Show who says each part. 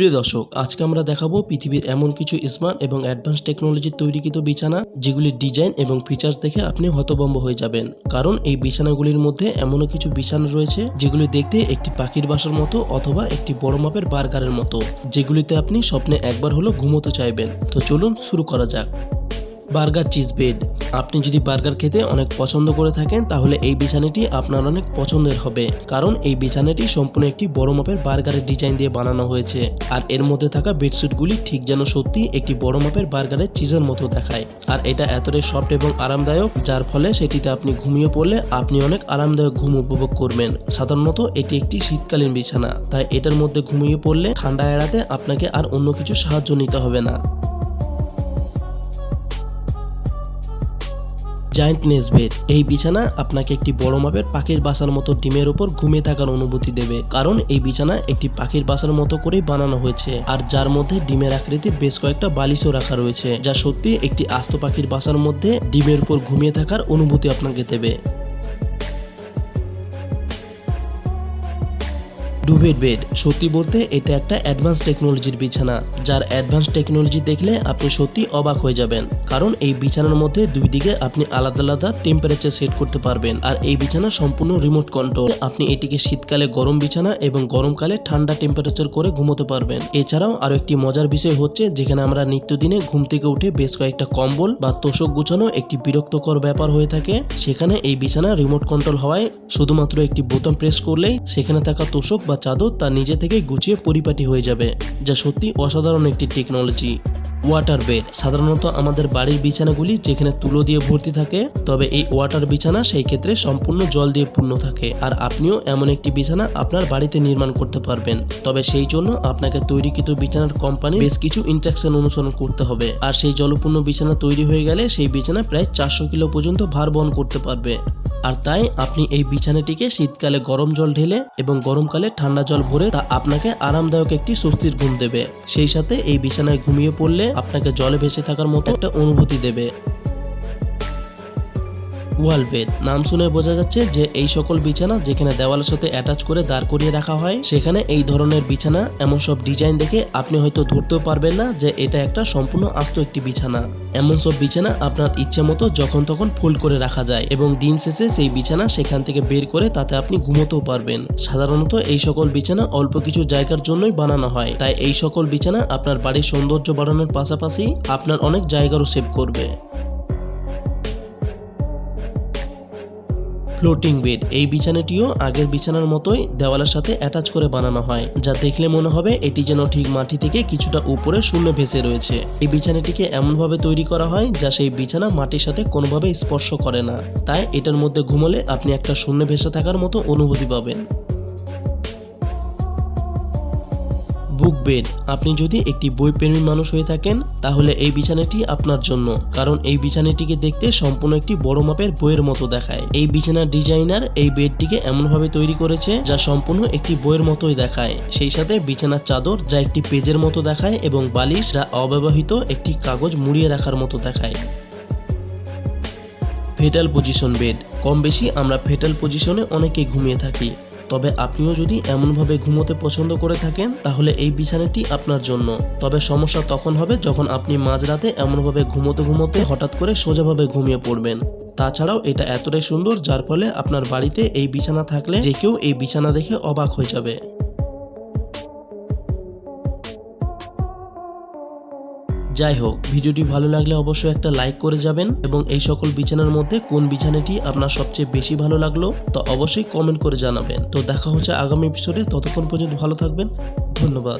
Speaker 1: প্রিয় দর্শক, আজকে আমরা দেখাবো পৃথিবীর এমন কিছু স্মার্ট এবং অ্যাডভান্স টেকনোলজির তৈরিকৃত বিছানা যেগুলির ডিজাইন এবং ফিচার্স দেখে আপনি হতভম্ব হয়ে যাবেন। কারণ এই বিছানাগুলির মধ্যে এমনও কিছু বিছানা রয়েছে যেগুলি দেখতে একটি পাখির বাসার মতো অথবা একটি বড় মাপের বার্গারের মতো, যেগুলিতে আপনি স্বপ্নে একবার হলো ঘুমোতে চাইবেন। তো চলুন শুরু করা যাক। Burger cheese bed. আপনি যদি বার্গার খেতে অনেক পছন্দ করে থাকেন তাহলে এই বিছানাটি আপনার অনেক পছন্দের হবে, কারণ এই বিছানাটি সম্পূর্ণ একটি বড় মাপের বার্গারের ডিজাইন দিয়ে বানানো হয়েছে। আর এর মধ্যে থাকা বেডশিটগুলি ঠিক যেন সত্যি একটি বড় মাপের বার্গারের চিজের মতো দেখায়। আর এটা এতটাই সফট এবং আরামদায়ক, যার ফলে সেটিতে আপনি ঘুমিয়ে পড়লে আপনি অনেক আরামদায়ক ঘুম উপভোগ করবেন। সাধারণত এটি একটি শীতকালীন বিছানা, তাই এটার মধ্যে ঘুমিয়ে পড়লে ঠান্ডা এড়াতে আপনাকে আর অন্য কিছু সাহায্য নিতে হবে না। Giant nest bed. এই বিছানা আপনাকে একটি বড় মাপের পাখির বাসার মতো ডিমের উপর ঘুমিয়ে থাকার অনুভূতি দেবে, কারণ এই বিছানা একটি পাখির বাসার মতো করেই বানানো হয়েছে, আর যার মধ্যে ডিমের আকৃতির বেশ কয়েকটা বালিশও রাখা রয়েছে, যা সত্যি একটি আস্ত পাখির বাসার মধ্যে ডিমের উপর ঘুমিয়ে থাকার অনুভূতি আপনাকে দেবে। Duvet bed. সত্যি বলতে এটা একটা অ্যাডভান্স টেকনোলজির বিছানা, যার অ্যাডভান্স টেকনোলজি দেখলে আপনি সত্যি অবাক হয়ে যাবেন। কারণ এই বিছানার মধ্যে দুই দিকে আপনি আলাদা আলাদা টেম্পারেচার সেট করতে পারবেন, আর এই বিছানা সম্পূর্ণ রিমোট কন্ট্রোল। আপনি এটিকে শীতকালে গরম বিছানা এবং গরমকালে ঠান্ডা টেম্পারেচার করে ঘুমোতে পারবেন। এছাড়াও আরো একটি মজার বিষয় হচ্ছে, যেখানে আমরা নিত্যদিনে ঘুম থেকে উঠে বেশ কয়েকটা কম্বল বা তোষক গুছানো একটি বিরক্তকর ব্যাপার হয়ে থাকে, সেখানে এই বিছানা রিমোট কন্ট্রোল হওয়ায় শুধুমাত্র একটি বোতাম প্রেস করলেই সেখানে থাকা তোষক বা চাদর তা নিজে থেকে গুছিয়ে পরিপাটি হয়ে যাবে, যা সত্যি অসাধারণ একটি টেকনোলজি। Water bed. সাধারণত আমাদের বাড়ির বিছানাগুলি যেখানে তুলো দিয়ে ভর্তি থাকে, তবে এই ওয়াটার বিছানা সেই ক্ষেত্রে সম্পূর্ণ জল দিয়ে পূর্ণ থাকে। আর আপনিও এমন একটি বিছানা আপনার বাড়িতে নির্মাণ করতে পারবেন, তবে সেই জন্য আপনাকে তৈরিকৃত বিছানার কোম্পানি বেশ কিছু ইনস্ট্রাকশন অনুসরণ করতে হবে। আর সেই জলপূর্ণ বিছানা তৈরি হয়ে গেলে সেই বিছানা প্রায় 400 কিলো পর্যন্ত ভার বহন করতে পারবে। আর তাই আপনি এই বিছানাটিকে শীতকালে গরম জল ঢেলে এবং গরমকালে ঠান্ডা জল ভরে তা আপনাকে আরামদায়ক একটি স্বস্তির ঘুম দেবে। সেই সাথে এই বিছানায় ঘুমিয়ে পড়লে আপনাকে জলে ভেসে থাকার মতো একটা অনুভূতি দেবে। ওয়াল বেড। নাম শুনে বোঝা যাচ্ছে যে এই সকল বিছানা যেখানে দেওয়ালের সাথে অ্যাটাচ করে দাঁড় করিয়ে রাখা হয়, সেখানে এই ধরনের বিছানা এমন সব ডিজাইন দেখে আপনি হয়তো ধরতেও পারবেন না যে এটা একটা সম্পূর্ণ আস্ত একটি বিছানা। এমন সব বিছানা আপনার ইচ্ছে মতো যখন তখন ফোল্ড করে রাখা যায় এবং দিন শেষে সেই বিছানা সেখান থেকে বের করে তাতে আপনি ঘুমোতেও পারবেন। সাধারণত এই সকল বিছানা অল্প কিছু জায়গার জন্যই বানানো হয়, তাই এই সকল বিছানা আপনার বাড়ির সৌন্দর্য বাড়ানোর পাশাপাশি আপনার অনেক জায়গারও সেভ করবে। Floating bed. এই বিছানাটিও আগের বিছানার মতোই দেওয়ালের সাথে অ্যাটাচ করে বানানো হয়, যা দেখলে মনে হবে এটি যেন ঠিক মাটি থেকে কিছুটা উপরে শূন্য ভেসে রয়েছে। এই বিছানাটিকে এমনভাবে তৈরি করা হয় যা সেই বিছানা মাটির সাথে কোনোভাবে স্পর্শ করে না, তাই এটার মধ্যে ঘুমোলে আপনি একটা শূন্য ভেসে থাকার মতো অনুভূতি পাবেন। বুক বেড। আপনি যদি একটি বই প্রেমী মানুষ হয়ে থাকেন তাহলে এই বিছানাটি আপনার জন্য, কারণ এই বিছানাটিকে দেখতে সম্পূর্ণ একটি বড় মাপের বইয়ের মতো দেখায়। এই বিছানার ডিজাইনার এই বেডটিকে এমনভাবে তৈরি করেছে যা সম্পূর্ণ একটি বইয়ের মতোই দেখায়। সেই সাথে বিছানার চাদর যা একটি পেজের মতো দেখায় এবং বালিশ যা অব্যবহৃত একটি কাগজ মুড়িয়ে রাখার মতো দেখায়। Fatal position bed. কম বেশি আমরা ফেটাল পজিশনে অনেকেই ঘুমিয়ে থাকি, তবে আপনিও যদি এমনভাবে ঘুমোতে পছন্দ করে থাকেন তাহলে এই বিছানাটি আপনার জন্য। তবে সমস্যা তখন হবে যখন আপনি মাঝরাতে এমনভাবে ঘুমোতে ঘুমোতে হঠাৎ করে সোজাভাবে ঘুমিয়ে পড়বেন। তাছাড়াও এটা এতটাই সুন্দর যার ফলে আপনার বাড়িতে এই বিছানা থাকলে যে কেউ এই বিছানা দেখে অবাক হয়ে যাবে। যাই হোক, ভিডিওটি ভালো লাগলে অবশ্যই একটা লাইক করে যাবেন এবং এই সকল বিছানার মধ্যে কোন বিছানাটি আপনার সবচেয়ে বেশি ভালো লাগলো তা অবশ্যই কমেন্ট করে জানাবেন। তো দেখা হচ্ছে আগামী এপিসোডে, ততক্ষণ পর্যন্ত ভালো থাকবেন। ধন্যবাদ।